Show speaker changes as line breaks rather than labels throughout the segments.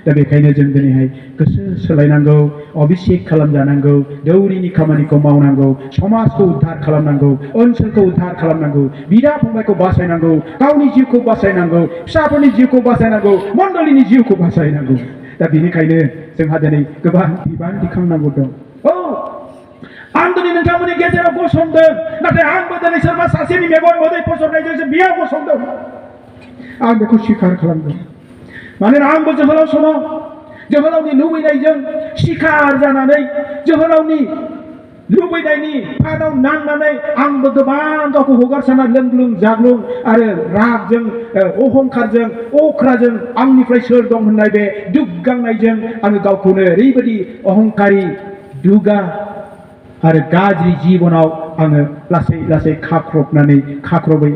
दा बेखायनो जों दिनैहाय गोसो सोलायनांगौ अभिषेक खालामजानांगौ दौरिनि खामानिखौ मावनांगौ समाजखौ उद्धार खालामनांगौ ओनसोलखौ उद्धार खालामनांगौ बिदा फंबायखौ बासायनांगौ गावनि जिउखौ बासायनांगौ फिसाफोरनि जिउखौ बासायनांगौ मण्डलीनि जिउखौ बासायनांगौ दा बेनिखायनो जोंहा दिनै गोबां बिबान दिखांनांगौ दं आं दिनै नोंथांमोननि गेजेराव गसंदों नाथाय आंबो दिनै सोरबा सासेनि मेगन मोदै फसरनायजोंसो बेयाव गसंदों आं बेखौ स्वीकार खालामदों मानोना आंबो जोहोलाव समाव जोहोलावनि लुबैनायजों सिखार जानानै जोहोलावनि लुबैनायनि फादाव नांनानै आंबो गोबां गावखौ हगारसारना लोंग्लुं जाग्लुं आरो रागजों अहंखारजों अख्राजों आंनिफ्राय सोर दं होननाय बे दुग्गांनायजों आङो गावखौनो ओरैबायदि अहंकारि दुगा आरो गाज्रि जिबनाव आङो लासै लासै खाख्रबै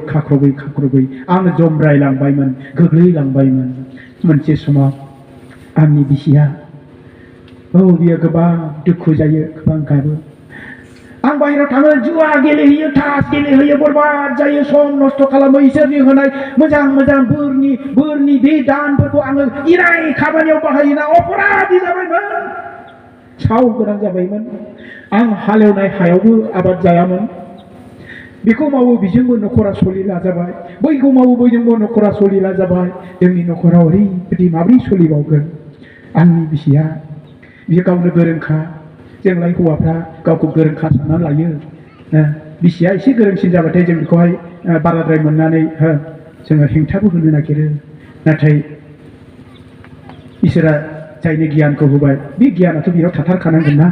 आङो जमब्रायलांबायमोन गोग्लैलांबायमोन मोनसे समाव आंनि बिसिया बियो गोबां दुखु जायो गोबां गाबो आं बाहेरायाव थाङो जुवा गेलेहैयो तास गेलेहैयो बरबाद जायो सम नस्थ' खालामो इसोरनि होनाय मोजां मोजां बोरनि बे दानफोरखौ आङो इराय खामानियाव बाहायोना अपराधी जाबायमोन साव गोनां जाबायमोन आं हालेवनाय हायावबो आबाद जायामोन बेखौ मावो बिजोंबो न'खरा सलिला जाबाय बैखौ मावो बैजोंबो न'खरा सलिला जाबाय जोंनि न'खराव ओरैबायदि माब्रै सोलिबावगोन आंनि बिसिया बियो गावनो गोरोंखा जोंलाय हौवाफ्रा गावखौ गोरोंखा साननानै लायो बिसिया एसे गोरोंसिन जाबाथाय जों बेखौहाय बाराद्राय मोननानै जोङो हेंथाबो होनो नागिरो नाथाय इसोरा जायनो गियानखौ होबाय बे गियानाथ' बेयाव थाथारखानांगोन ना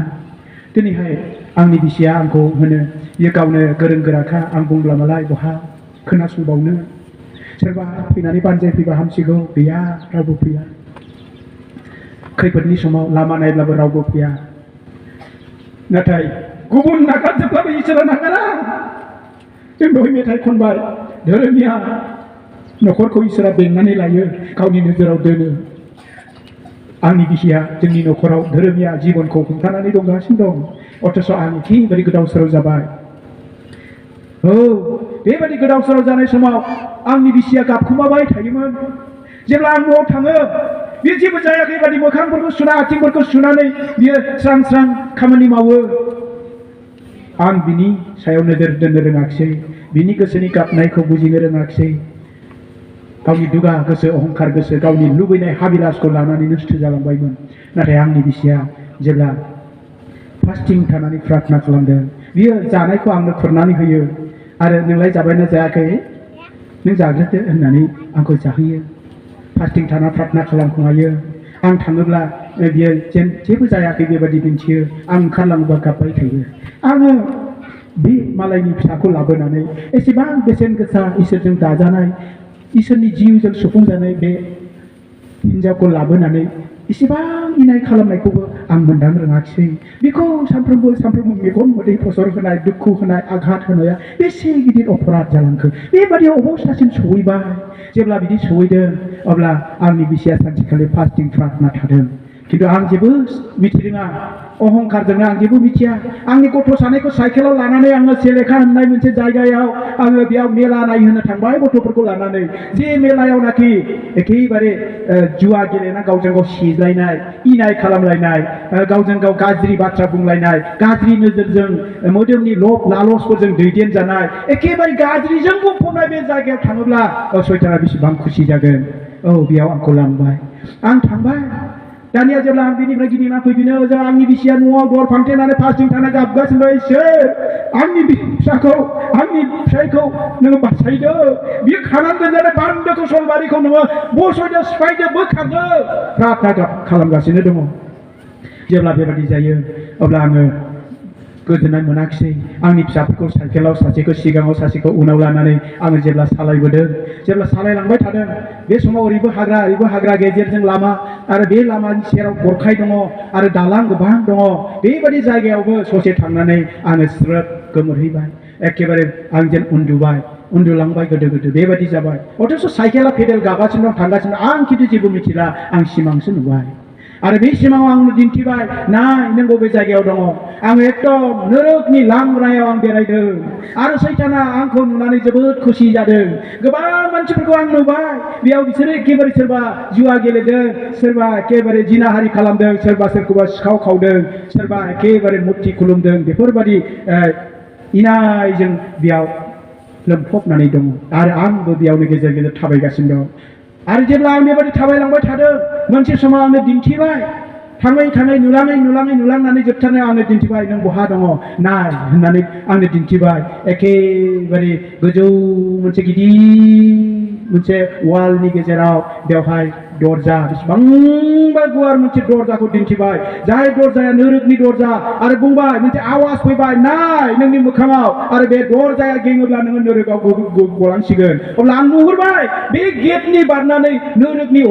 दिनैहाय आंनि बिसिया आंखौ होनो बियो गावनो गोरों गोराखा आं बुंब्ला मालाय बहा खोनासंबावनो सोरबा फैनानै बानजायफैबा हामसिगौ गैया रावबो फैया खैफोदनि समाव लामा नायब्लाबो रावबो फैया नाथाय गुबुन नागारजोबब्लाबो इसोरा नागारा जों दहाय मेथाइ खनबाय धोरोमिया न'खरखौ इसोरा बेंनानै लायो गावनि नोजोराव दोनो आंनि बिसिया जोंनि न'खराव धोरोमिया जिबनखौ हमथानानै दंगासिनो दं अथ'स' आं एखेबारे गोदाव सोराव जाबाय बेबायदि गोदाव सोराव जानाय समाव आंनि बिसिया गाबखुमाबाय थायोमोन जेब्ला आं न'आव थाङो बियो जेबो जायाखै बादि मोखांफोरखौ सुना आथिंफोरखौ सुनानै बियो स्रां स्रां खामानि मावो आं बिनि सायाव नोजोर दोननो रोङाखिसै बिनि गोसोनि गाबनायखौ बुजिनो रोङाखिसै गावनि दुगा गोसो अहंकार गोसो गावनि लुबैनाय हाबिलासखौ लानानै नस्थ' जालांबायमोन नाथाय आंनि बिसिया जेब्ला फास्टिं थानानै प्रार्थना खालामदों बियो जानायखौ आंनो खुरनानै होयो आरो नोंलाय जाबायना जायाखै नों जाग्रोदो होननानै आंखौ जाहोयो फास्टिं थाना प्रार्थना खालामखायो आं थाङोब्ला बियो जेबो जायाखै बेबायदि दिन्थियो आं ओंखारलाङोबा गाबबाय थायो आङो बे मालायनि फिसाखौ लाबोनानै एसेबां बेसेन गोसा इसोरजों दाजानाय इसोरनि जिउजों सुफुंजानाय बे हिन्जावखौ लाबोनानै इसेबां इनाय खालामनायखौबो आं मोनदां रोङाखिसै बेखौ सानफ्रोमबो मेगन मोदै फसर होनाय दुखु होनाय आघात होनाया बेसे गिदिर अपराध जालांखो बेबादि अबस्थासिम सहैबाय जेब्ला बिदि सहैदों अब्ला आंनि बिसिया सानसेखालि फास्टिं प्रार्थना थादों खिन्थु आं जेबो मिथिरोङा अहंकारजोंनो आं जेबो मिथिया आंनि गथ' सानैखौ साइकेलाव लानानै आङो सेलेखा होननाय मोनसे जायगायाव आङो बेयाव मेला नायहोनो थांबाय गथ'फोरखौ लानानै जे मेलायावनाखि एखेबारे जुवा गेलेना गावजों गाव सिज्लायनाय इनाय खालामलायनाय गावजों गाव गाज्रि बाथ्रा बुंलायनाय गाज्रि नोजोरजों मोदोमनि लब लालसफोरजों दैदेनजानाय एखेबारे गाज्रिजों बुंफबनाय बे जायगायाव थाङोब्ला सैताना बेसेबां खुसि जागोन बेयाव आंखौ लांबाय आं थांबाय दानिया जेब्ला आं बिनिफ्राय गिदिंना फैफिनो जों आंनि बिसिया न'आव दर फांथेनानै फास्टिं थाना गाबगासिनो इसोर आंनि फिसाखौ आंनि फिसायखौ नोङो बासायदो बियो खानानै दोनजानाय बान्दोखौ सलबारिखौ नोङो बसयदो सिफायदो बोखारदो प्रार्थना खालामगासिनो दङ जेब्ला बेबायदि जायो अब्ला आङो गोजोननाय मोनाखिसै आंनि फिसाफोरखौ साइकेलाव सासेखौ सिगाङाव सासेखौ उनाव लानानै आङो जेब्ला सालायबोदों जेब्ला सालायलांबाय थादों बे समाव ओरैबो हाग्रा गेजेरजों लामा आरो बे लामानि सेराव गरखाय दङ आरो दालां गोबां दङ बेबायदि जायगायावबो ससे थांनानै आङो स्रोब गोमोरहैबाय एखेबारे आं जेन उन्दुलांबाय गोदो बेबायदि जाबाय अथ'स' साइकेला पेडेल गागासिनो दं थांगासिनो आं खिन्थु जेबो मिथिला आं सिमांसो नुबाय आरो बे सिमाङाव आंनो दिन्थिबाय नाय नों बबे जायगायाव दङ आं एकदम नोरोखनि लांग्रायाव आं बेरायदों आरो सैताना आंखौ नुनानै जोबोद खुसि जादों गोबां मानसिफोरखौ आं नुबाय बेयाव बिसोरो एखेबारे सोरबा जुवा गेलेदों सोरबा एखेबारे जिनाहारि खालामदों सोरबा सोरखौबा सिखाव खावदों सोरबा एखेबारे मुर्ति खुलुमदों बेफोरबायदि इनायजों बेयाव लोमफबनानै दङ आरो आंबो बेयावनो गेजेर गेजेर थाबायगासिनो दं आरो जेब्ला आं बेबायदि थाबायलांबाय थादों मोनसे समाव आंनो दिन्थिबाय थाङै थाङै नुलांनानै जोबथारनायाव आंनो दिन्थिबाय नों बहा दङ नाय होननानै आंनो दिन्थिबाय एखेबारे गोजौ मोनसे गिदिर मोनसे वालनि गेजेराव बेवहाय दरजा बेसेबांबा गुवार मोनसे दरजाखौ दिन्थिबाय जाय दरजाया नोरोखनि दरजा आरो बुंबाय मोनसे आवाज फैबाय नाय नोंनि मोखाङाव आरो बे दरजाया गेङोब्ला नोङो नोरोखआव गलांसिगोन अब्ला आं नुहुरबाय बे गेटनि बारनानै नोरोखनि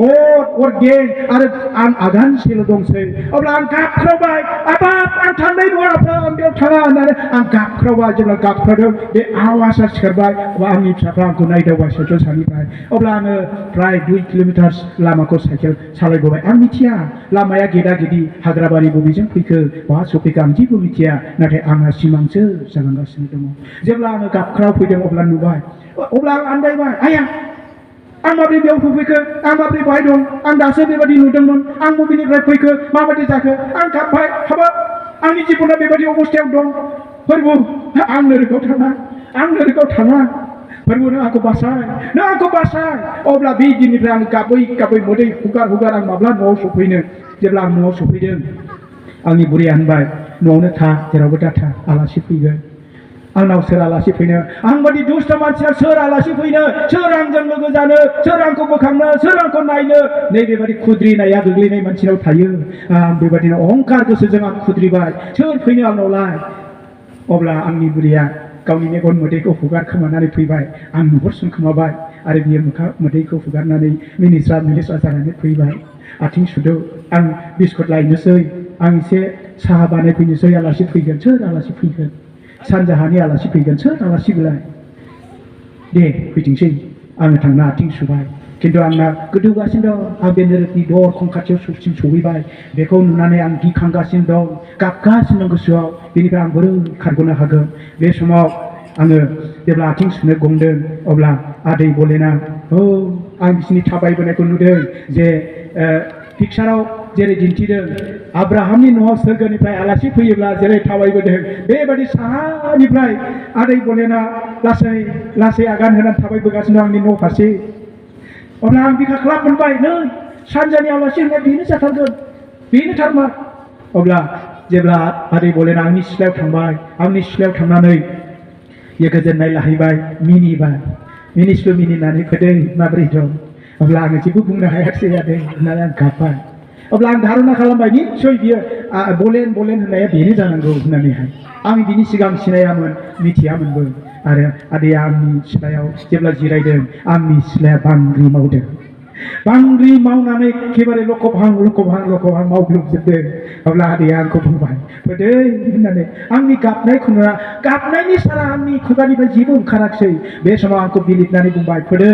अर गें आरो आं आगानसेल' दंसै अब्ला आं गाबख्रावबाय आबाब आं थांनाय नङा आं बेयाव थाङा होननानै आं गाबख्रावबाय जेब्ला गाबख्रावदों बे आवाजआ सिखारबाय अब्ला आंनि फिसाफ्रा आंखौ नायदावबाय साइकेल सानिफ्राय अब्ला आङो प्राय 2 किल'मिटार लामाखौ साइकेल सालायबोबाय आं मिथिया लामाया गेदा गेदि हाग्राबारि बबेजों फैखो बहा सफैखो आं जेबो मिथिया नाथाय आंहा सिमांसो जालांगासिनो दङ जेब्ला आङो गाबख्राव फैदों अब्ला नुबाय अब्ला आं आन्दायबाय आया आं माब्रै बेयाव सफैखो आं माब्रै बाहाय दं आं दासो बेबायदि नुदोंमोन आं बबेनिफ्राय फैखो माबायदि जाखो आं गाबबाय हाबाब आंनि जिबना बेबायदि अबस्थायाव दं फोरबु आं नोरोखआव थाङा फोरबु नों आंखौ बासाय अब्ला बे दिननिफ्राय आं गाबै मोदै हुगार आं माब्ला न'आव सफैनो जेब्ला आं न'आव सफैदों आंनि बुरैया होनबाय न'आवनो था जेरावबो दाथा आलासि फैगोन आंनाव सोर आलासि फैनो आं बादि दुष्ट मानसिया सोर आलासि फैनो सोर आंजों लोगो जानो सोर आंखौ बोखांनो सोर आंखौ नायनो नैबेबादि खुद्रिनाया गोग्लैनाय मानसिनाव थायो आं बेबादिनो अहंकार गोसोजों आं खुद्रिबाय सोर फैनो आंनावलाय अब्ला आंनि बुरैया गावनि मेगन मोदैखौ हुगारखोमानानै फैबाय आं नुहुरसनखोमाबाय आरो बियो मोदैखौ हुगारनानै मिनिस्रा जानानै फैबाय आथिं सुदो आं बिस्कुट लायनोसै आं एसे साहा बानायफैनोसै आलासि फैगोन सोर आलासि फैगोन सानजाहानि आलासि फैगोन सोर आलासि बेलाय दे फैथोंसै आङो थांना आथिं सुबाय खिन्थु आंना गोदौगासिनो दं आं बे नोरोखनि दरखं खाथियाव सहैबाय बेखौ नुनानै आं गिखांगासिनो दं गाबगासिनो दं गोसोआव बेनिफ्राय आं बोरै खारग'नो हागोन बे समाव आङो जेब्ला आथिं सुनो गंदों अब्ला आदै बलेना आं बिसिनि थाबायबोनायखौ नुदों जे पिक्साराव जेरै दिन्थिदों आब्राहामनि न'आव सोरगोनिफ्राय आलासि फैयोब्ला जेरै थाबायबोदों बेबायदि साहानिफ्राय आदै बलेना लासै आगान होनानै थाबायबोगासिनो दं आंनि न' फारसे अब्ला आं बिखा खालाम मोनबाय नै सानजानि आलासि होननाय बेनो जाथारगोन बेनो थारमा अब्ला जेब्ला आदै बलेना आंनि सिथ्लायाव थांबाय आंनि सिथ्लायाव थांनानै बियो गोजोननाय लाहैबाय मिनिनानै फैदों माबोरै दं अब्ला आङो जेबो बुंनो हायाखिसै आदै होननानै आं गाबबाय अब्ला आं धारना खालामबाय निस्सय बियो बलेन होननाया बेनो जानांगौ होननानैहाय आं बिनि सिगां सिनायामोन मिथियामोनबो आरो आदैया आंनि सिथ्लायाव जेब्ला जिरायदों आंनि सिथ्लाया बांग्रि मावदों बांग्रि मावनानै एखेबारे लखबहां मावग्लुबजोबदों अब्ला आदैया आंखौ बुंबाय फैदो होननानै आंनि गाबनायखौ नुना गाबनायनि सारा आंनि खुगानिफ्राय जेबो ओंखाराखिसै बे समाव आंखौ बिलिरनानै बुंबाय फैदो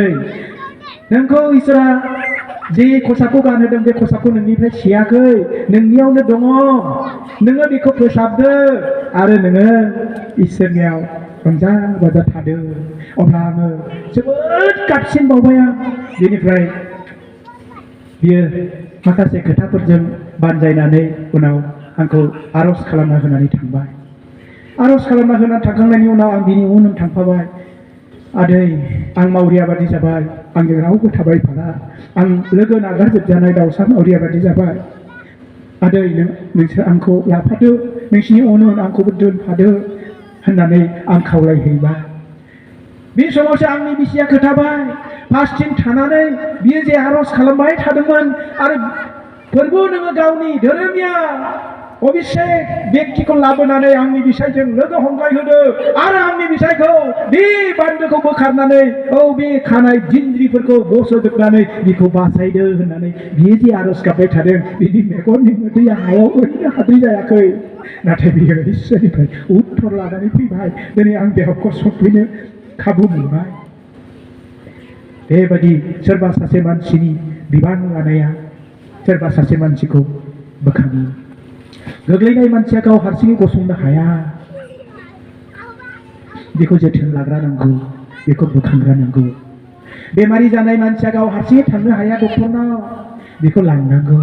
नोंखौ इसोरा जे खसाबखौ गानहोदों बे खसाबखौ नोंनिफ्राय सियाखै नोंनियावनो दङ नोङो बेखौ फोसाबदो आरो नोङो इसोरनियाव रंजा बाजा थादो अब्ला आङो जोबोद गाबसिन बावबाय आं बेनिफ्राय बियो माखासे खोथाफोरजों बानजायनानै उनाव आंखौ आर'ज खालामना होनानै थांबाय आर'ज खालामना होनानै थांखांनायनि उनाव आं बिनि उन थांफाबाय आदै आं मावरिया बादि जाबाय आंजों रावबो थाबायफाला आं लोगो नागारजोबजानाय दाउसा मावरिया बादि जाबाय आदै नोंसोर आंखौ लाफादो नोंसिनि उन आंखौबो दोनफादो होननानै आं खावलायहैबाय बे समावसो आंनि बिसिया खोथाबाय फार्स्टथिं थानानै बियो जे आर'ज खालामबाय थादोंमोन आरो फोरबो नोङो गावनि धोरोमिया अभिषेक व्यक्तिखौ लाबोनानै आंनि बिसायजों लोगो हमलायहोदो आरो आंनि बिसायखौ बे बान्दोखौ बोखारनानै बे खानाय दिनज्रिफोरखौ बस'जोबनानै बिखौ बासायदो होननानै बियो जे आर'ज गाबबाय थादों बिनि मेगननि मोदैया हायाव ओरैनो हाद्रि जायाखै नाथाय बियो इसोरनिफ्राय उत्तर लानानै फैबाय दिनै आं बेयाव सफैनो खाबु मोनबाय बेबायदि सोरबा सासे मानसिनि बिबान लानाया सोरबा सासे मानसिखौ बोखाङो गोग्लैनाय मानसिया गाव हारसिङै गसंनो हाया बेखौ जोथोन लाग्रा नांगौ बेखौ बोखांग्रा नांगौ बेमारि जानाय मानसिया गाव हारसिङै थांनो हाया डक्टरनाव बेखौ लांनांगौ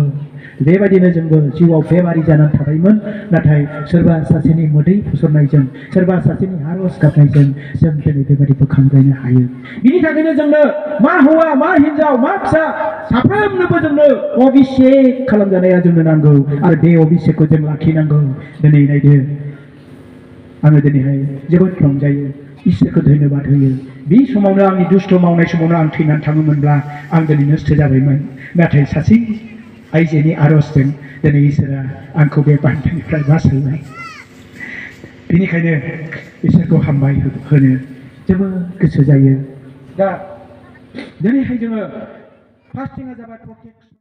बेबायदिनो जोंबो जिउआव बेमारि जानानै थाबायमोन नाथाय सोरबा सासेनि मोदै फुसरनायजों सोरबा सासेनि आरज गाबनायजों जों दिनै बेबायदि बोखांलायनो हायो बिनि थाखायनो जोंनो मा हौवा मा हिन्जाव मा फिसा साफ्रोमनोबो जोंनो अभिषेक खालामजानाया जोंनो नांगौ आरो बे अभिषेकखौ जों लाखिनांगौ दिनै नायदो आङो दिनैहाय जोबोद रंजायो इसोरखौ धन्यबाद होयो बे समावनो आंनि दुष्ट मावनाय समावनो आं थैनानै थाङोमोनब्ला आं दिनै नस्थ' जाबायमोन नाथाय सासे आइजोनि आरजजों दिनै इसोरा आंखौ बे बान्थानिफ्राय बासायबाय बेनिखायनो इसोरखौ हामबाय होनो जोबोद गोसो जायो दा दिनैहाय जोङो फार्स्ट थिंआ जाबाय